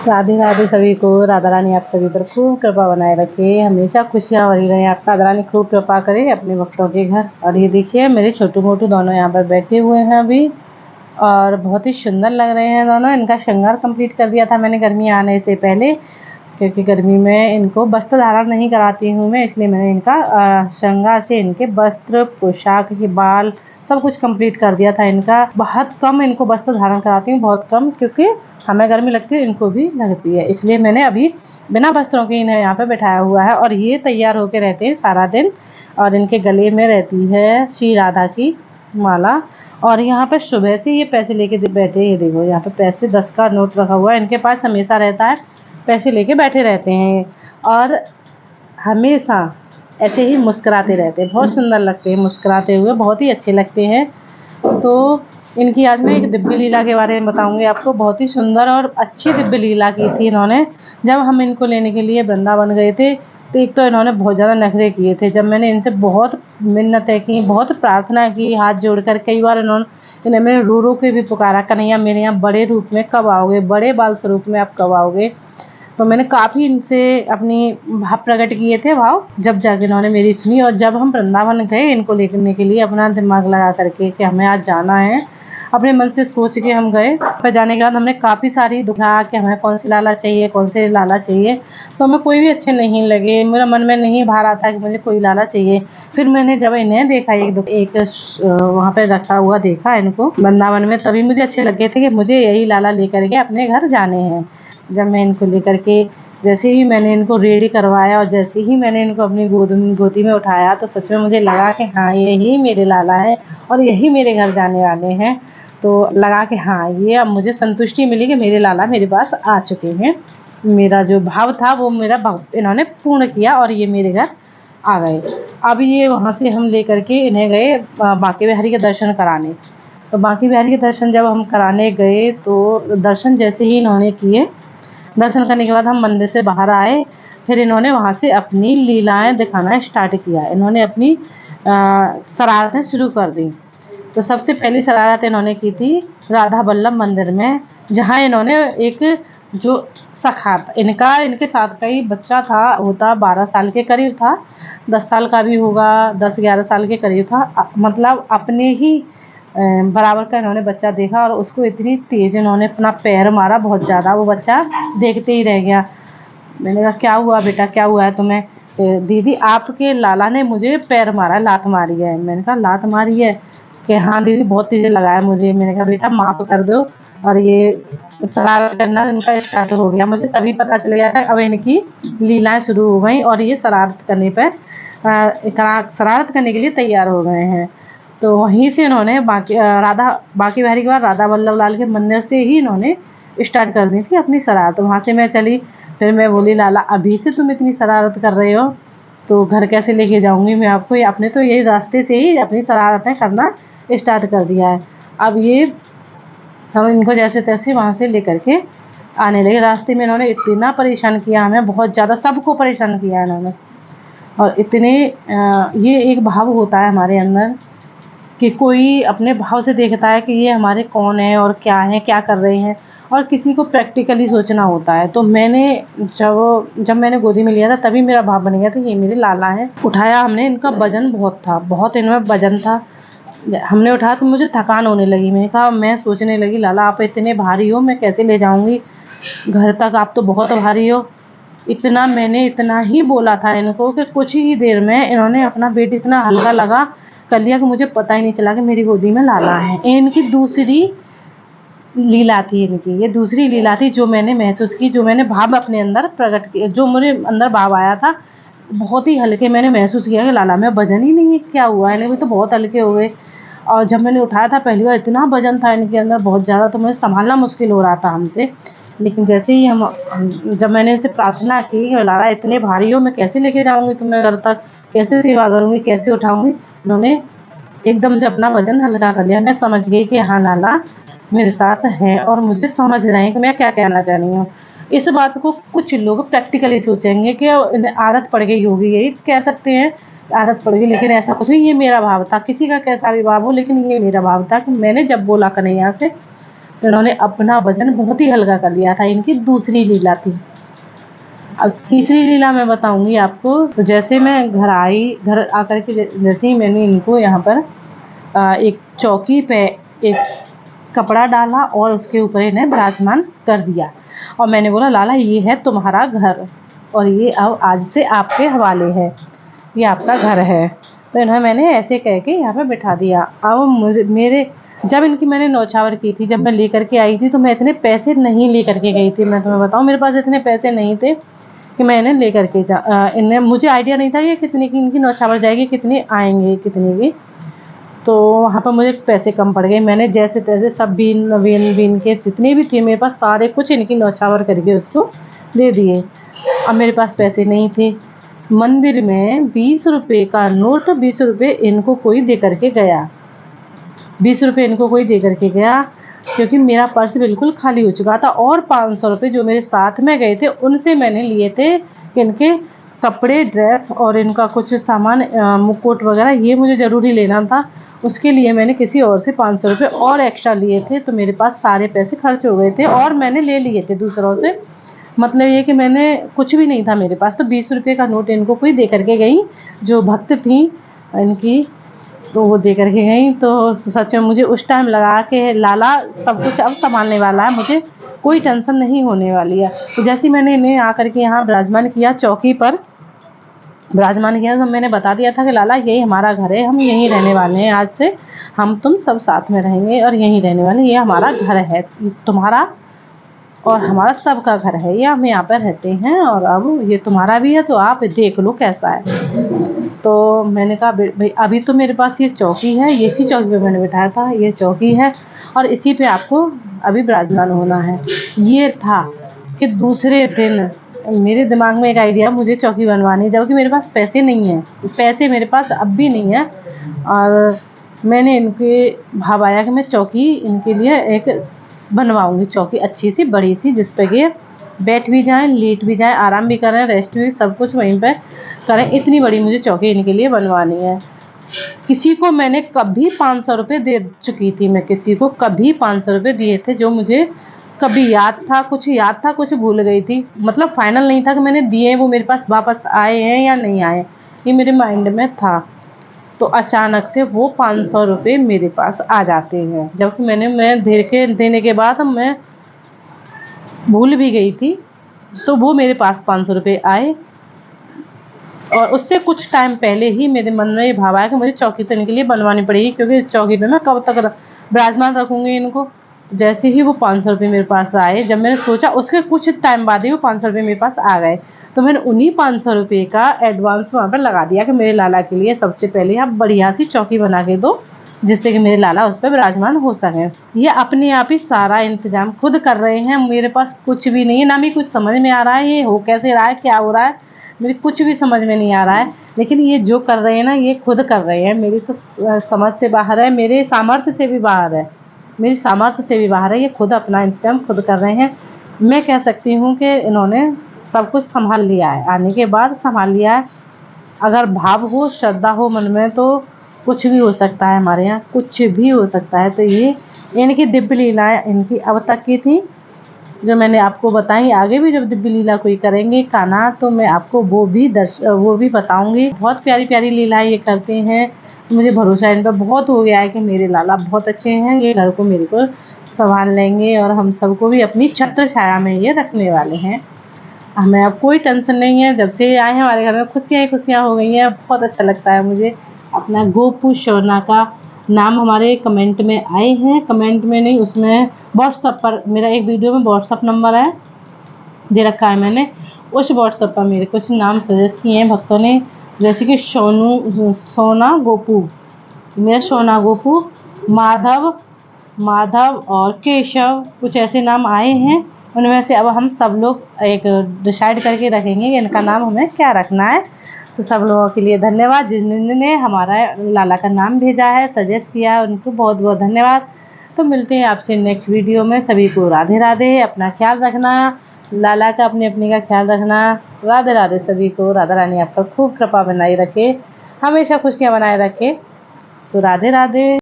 राधे राधे सभी को। राधा रानी आप सभी पर खूब कृपा बनाए रखे, हमेशा खुशियाँ भरी रहे। आप राधा रानी खूब कृपा करे अपने भक्तों के घर। और ये देखिए मेरे छोटू मोटू दोनों यहाँ पर बैठे हुए हैं अभी, और बहुत ही सुंदर लग रहे हैं दोनों। इनका श्रृंगार कंप्लीट कर दिया था मैंने गर्मी आने से पहले, क्योंकि गर्मी में इनको वस्त्र धारण नहीं कराती हूँ मैं, इसलिए मैंने इनका श्रृंगार से इनके वस्त्र, पोशाक, के बाल सब कुछ कंप्लीट कर दिया था इनका। बहुत कम इनको वस्त्र धारण कराती हूँ, बहुत कम, क्योंकि हमें गर्मी लगती है, इनको भी लगती है, इसलिए मैंने अभी बिना वस्त्रों के इन्हें यहाँ पे बैठाया हुआ है। और ये तैयार होके रहते हैं सारा दिन, और इनके गले में रहती है श्री राधा की माला। और यहाँ पे सुबह से ये पैसे लेके बैठे, ये देखो यहाँ पे पैसे 10 का नोट रखा हुआ है इनके पास, हमेशा रहता है, पैसे लेके बैठे रहते हैं और हमेशा ऐसे ही मुस्कुराते रहते हैं। बहुत सुंदर लगते हैं मुस्कुराते हुए, बहुत ही अच्छे लगते हैं। तो इनकी आज मैं एक दिव्य लीला के बारे में बताऊंगी आपको। बहुत ही सुंदर और अच्छी दिव्य लीला की थी इन्होंने। जब हम इनको लेने के लिए वृंदावन गए थे, तो एक तो इन्होंने बहुत ज़्यादा नखरे किए थे। जब मैंने इनसे बहुत मिन्नतें की, बहुत प्रार्थना की, हाथ जोड़कर कई बार इन्हें मैंने रो रो के भी पुकारा, कन्हैया मेरे यहाँ बड़े रूप में कब आओगे, बड़े बाल स्वरूप में आप कब आओगे। तो मैंने काफ़ी इनसे अपनी भाव प्रकट किए थे, भाव, जब जाके इन्होंने मेरी सुनी। और जब हम वृंदावन गए इनको लेने के लिए, अपना दिमाग लगा करके कि हमें आज जाना है, अपने मन से सोच के हम गए। पर जाने के बाद हमने काफ़ी सारी दुखा कि हमें कौन सी लाला चाहिए, कौन से लाला चाहिए, तो हमें कोई भी अच्छे नहीं लगे। मेरा मन में नहीं भा रहा था कि मुझे कोई लाला चाहिए। फिर मैंने जब इन्हें देखा, एक वहाँ पे रखा हुआ देखा इनको वृंदावन में, तभी मुझे अच्छे लगे थे कि मुझे यही लाला लेकर के अपने घर जाने हैं। जब मैं इनको लेकर के, जैसे ही मैंने इनको रेडी करवाया और जैसे ही मैंने इनको अपनी गोदी में उठाया, तो सच में मुझे लगा कि हाँ यही मेरे लाला है और यही मेरे घर जाने वाले हैं। तो लगा कि हाँ ये अब मुझे संतुष्टि मिली कि मेरे लाला मेरे पास आ चुके हैं। मेरा जो भाव था वो मेरा भाव इन्होंने पूर्ण किया और ये मेरे घर आ गए। अब ये वहाँ से हम लेकर के इन्हें गए बांके बिहारी के दर्शन कराने। तो बांके बिहारी के दर्शन जब हम कराने गए, तो दर्शन जैसे ही इन्होंने किए, दर्शन करने के बाद हम मंदिर से बाहर आए। फिर इन्होंने वहाँ से अपनी लीलाएं दिखाना स्टार्ट किया। इन्होंने अपनी शरारतें शुरू कर दी। तो सबसे पहली शरारत इन्होंने की थी राधा वल्लभ मंदिर में, जहाँ इन्होंने एक जो सखा था इनका, इनके साथ का ही बच्चा था, होता 12 साल के करीब था, 10 साल का भी होगा, 10-11 साल के करीब था, मतलब अपने ही बराबर का इन्होंने बच्चा देखा। और उसको इतनी तेज़ इन्होंने अपना पैर मारा, बहुत ज़्यादा, वो बच्चा देखते ही रह गया। मैंने कहा क्या हुआ बेटा, क्या हुआ है तुम्हें? दीदी आपके लाला ने मुझे पैर मारा, लात मारी है। मैंने कहा लात मारी है? कि हाँ दीदी बहुत तेज लगाया मुझे। मैंने कहा बेटा माफ़ कर दो। और ये शरारत करना इनका स्टार्ट हो गया। मुझे तभी पता चल गया था अब इनकी लीलाएं शुरू हो गई और ये शरारत करने पर शरारत करने के लिए तैयार हो गए हैं। तो वहीं से इन्होंने बांके बिहारी के बाद राधा वल्लभ लाल के मंदिर से ही इन्होंने स्टार्ट कर दी थी अपनी शरारत। वहाँ से मैं चली, फिर मैं बोली लाला अभी से तुम इतनी शरारत कर रहे हो तो घर कैसे लेके जाऊँगी मैं आपको। ये आपने तो यही रास्ते से ही अपनी शरारतें करना स्टार्ट कर दिया है। अब ये हम इनको जैसे तैसे वहाँ से लेकर के आने लगे। रास्ते में इन्होंने इतना परेशान किया हमें, बहुत ज़्यादा, सबको परेशान किया इन्होंने। और इतने ये एक भाव होता है हमारे अंदर कि कोई अपने भाव से देखता है कि ये हमारे कौन है और क्या है, क्या कर रहे हैं, और किसी को प्रैक्टिकली सोचना होता है। तो मैंने जब मैंने गोदी में लिया था तभी मेरा भाव बन गया था ये मेरे लाला हैं। उठाया हमने, इनका वजन बहुत था, बहुत इनमें वजन था। हमने उठाया तो मुझे थकान होने लगी। मैंने कहा, मैं सोचने लगी लाला आप इतने भारी हो, मैं कैसे ले जाऊँगी घर तक, आप तो बहुत भारी हो। मैंने इतना ही बोला था इनको कि कुछ ही देर में इन्होंने अपना वेट इतना हल्का लगा कर लिया कि मुझे पता ही नहीं चला कि मेरी गोदी में लाला है। इनकी दूसरी लीला थी, ये दूसरी लीला थी जो मैंने महसूस की, जो मैंने भाव अपने अंदर प्रकट किया, जो मेरे अंदर भाव आया था। बहुत ही हल्के मैंने महसूस किया कि लाला में वजन ही नहीं है, क्या हुआ, इन्हें भी तो बहुत हल्के हो गए। और जब मैंने उठाया था पहली बार, इतना वजन था इनके अंदर बहुत ज़्यादा, तो मुझे संभालना मुश्किल हो रहा था हमसे। लेकिन जैसे ही जब मैंने इनसे प्रार्थना की कि लाला इतने भारी हो, मैं कैसे लेके जाऊँगी तुम्हें घर तक, कैसे सेवा करूँगी, कैसे उठाऊँगी, उन्होंने एकदम से अपना वजन हल्का कर लिया। मैं समझ गई कि हाँ लाला मेरे साथ है और मुझे समझ रहे हैं कि मैं क्या कहना चाह रही हूँ। इस बात को कुछ लोग प्रैक्टिकली सोचेंगे कि इन्हें आदत पड़ गई होगी, यही कह सकते हैं आदत पड़ गई, लेकिन ऐसा कुछ नहीं। ये मेरा भाव था, किसी का कैसा भी भाव हो, लेकिन ये मेरा भाव था कि मैंने जब बोला कन्हैया से इन्होंने अपना वजन बहुत ही हल्का कर लिया था। इनकी दूसरी लीला थी। अब तीसरी लीला मैं बताऊंगी आपको। तो जैसे मैं घर आकर के जैसे ही मैंने इनको यहाँ पर एक चौकी पे एक कपड़ा डाला और उसके ऊपर इन्हें विराजमान कर दिया और मैंने बोला लाला ये है तुम्हारा घर और ये अब आज से आपके हवाले है, ये आपका घर है। तो इन्हें मैंने ऐसे कह के यहाँ पे बिठा दिया। अब मेरे जब इनकी मैंने नौछावर की थी, जब मैं लेकर के आई थी तो मैं इतने पैसे नहीं लेकर के गई थी। मैं तुम्हें बताऊँ मेरे पास इतने पैसे नहीं थे कि मैं इन्हें लेकर के इन्हें मुझे आइडिया नहीं था कि कितने की इनकी नौछावर जाएगी, कितने आएंगे कितने की। तो वहाँ पर मुझे पैसे कम पड़ गए। मैंने जैसे तैसे सब बीन के जितने भी थे मेरे पास सारे कुछ इनकी नौछावर करके उसको दे दिए। अब मेरे पास पैसे नहीं थे। मंदिर में 20 रुपये का नोट 20 रुपये इनको कोई दे करके गया। 20 रुपये इनको कोई दे करके गया क्योंकि मेरा पर्स बिल्कुल खाली हो चुका था और 500 रुपये जो मेरे साथ में गए थे उनसे मैंने लिए थे कि इनके कपड़े ड्रेस और इनका कुछ सामान मुकुट वगैरह ये मुझे ज़रूरी लेना था। उसके लिए मैंने किसी और से 500 रुपये और एक्स्ट्रा लिए थे। तो मेरे पास सारे पैसे खर्च हो गए थे और मैंने ले लिए थे दूसरों से। मतलब ये कि मैंने कुछ भी नहीं था मेरे पास। तो 20 रुपये का नोट इनको कोई दे करके गई जो भक्त थी इनकी, तो वो दे करके गई। तो सच में मुझे उस टाइम लगा कि लाला सब कुछ अब संभालने वाला है, मुझे कोई टेंशन नहीं होने वाली है। तो जैसे मैंने इन्हें आकर के यहाँ विराजमान किया, चौकी पर विराजमान किया, तो मैंने बता दिया था कि लाला यही हमारा घर है, हम यहीं रहने वाले हैं, आज से हम तुम सब साथ में रहेंगे और यहीं रहने वाले, ये हमारा घर है, तुम्हारा और हमारा सबका घर है, ये हम यहाँ पर रहते हैं और अब ये तुम्हारा भी है तो आप देख लो कैसा है। तो मैंने कहा भाई अभी तो मेरे पास ये चौकी है, ये इसी चौकी पे मैंने बिठाया था, ये चौकी है और इसी पे आपको अभी विराजमान होना है। ये था कि दूसरे दिन मेरे दिमाग में एक आइडिया, मुझे चौकी बनवानी, जबकि मेरे पास पैसे नहीं हैं, पैसे मेरे पास अब भी नहीं है। और मैंने इनके भाव आया कि मैं चौकी इनके लिए एक बनवाऊंगी, चौकी अच्छी सी बड़ी सी जिस पे कि बैठ भी जाएं, लेट भी जाएं, आराम भी करें, रेस्ट भी सब कुछ वहीं पे करें, इतनी बड़ी मुझे चौकी इनके लिए बनवानी है। किसी को मैंने कभी 500 रुपये दे चुकी थी, मैं किसी को कभी 500 रुपये दिए थे जो मुझे कभी याद था कुछ भूल गई थी। मतलब फाइनल नहीं था कि मैंने दिए वो मेरे पास वापस आए हैं या नहीं आए, ये मेरे माइंड में था। तो अचानक से वो 500 रुपये मेरे पास आ जाते हैं, जबकि मैं देने के बाद मैं भूल भी गई थी। तो वो मेरे पास 500 रुपये आए और उससे कुछ टाइम पहले ही मेरे मन में ये भाव आया कि मुझे चौकी तो इनके लिए बनवानी पड़ेगी, क्योंकि इस चौकी पे मैं कब तक विराजमान रखूँगी इनको। जैसे ही वो 500 रुपये मेरे पास आए, जब मैंने सोचा उसके कुछ टाइम बाद ही वो 500 रुपये मेरे पास आ गए, तो मैंने उन्हीं 500 रुपये का एडवांस वहाँ पर लगा दिया कि मेरे लाला के लिए सबसे पहले आप बढ़िया सी चौकी बना के दो जिससे कि मेरे लाला उस पर विराजमान हो सकें। ये अपने आप ही सारा इंतजाम खुद कर रहे हैं, मेरे पास कुछ भी नहीं है, ना भी कुछ समझ में आ रहा है ये हो कैसे रहा है, क्या हो रहा है, मेरे कुछ भी समझ में नहीं आ रहा है। लेकिन ये जो कर रहे हैं ना ये खुद कर रहे हैं, मेरी तो समझ से बाहर है, मेरे सामर्थ्य से भी बाहर है, मेरी सामर्थ्य से भी बाहर है। ये खुद अपना इंतजाम खुद कर रहे हैं। मैं कह सकती हूँ कि इन्होंने सब कुछ संभाल लिया है, आने के बाद संभाल लिया है। अगर भाव हो, श्रद्धा हो मन में तो कुछ भी हो सकता है, हमारे यहाँ कुछ भी हो सकता है। तो ये इनकी दिव्य लीलाएँ इनकी अब तक की थी जो मैंने आपको बताई। आगे भी जब दिव्य लीला कोई करेंगे कान्हा तो मैं आपको वो भी बताऊंगी। बहुत प्यारी प्यारी लीलाएं ये करते हैं, मुझे भरोसा इन पर बहुत हो गया है कि मेरे लाला बहुत अच्छे हैं, ये घर को मेरे को संभाल लेंगे और हम सबको भी अपनी छत्र छाया में ये रखने वाले हैं। हमें अब कोई टेंशन नहीं है, जब से आए हैं हमारे घर में खुशियाँ ही खुशियाँ हो गई हैं। बहुत अच्छा लगता है मुझे। अपना गोपू शोना का नाम हमारे कमेंट में आए हैं, कमेंट में नहीं उसमें व्हाट्सएप पर, मेरा एक वीडियो में व्हाट्सएप नंबर है दे रखा है मैंने, उस व्हाट्सएप पर मेरे कुछ नाम सजेस्ट किए हैं भक्तों ने, जैसे कि सोना गोपू, मेरा सोना गोपू, माधव और केशव, कुछ ऐसे नाम आए हैं। उनमें से अब हम सब लोग एक डिसाइड करके रखेंगे कि इनका नाम हमें क्या रखना है। तो सब लोगों के लिए धन्यवाद, जिन्होंने हमारा लाला का नाम भेजा है, सजेस्ट किया है, उनको बहुत बहुत धन्यवाद। तो मिलते हैं आपसे नेक्स्ट वीडियो में। सभी को राधे राधे, अपना ख्याल रखना, लाला का अपने का ख्याल रखना। राधे राधे सभी को, राधा रानी आप पर खूब कृपा बनाई रखे, हमेशा खुशियाँ बनाए रखे। तो राधे राधे।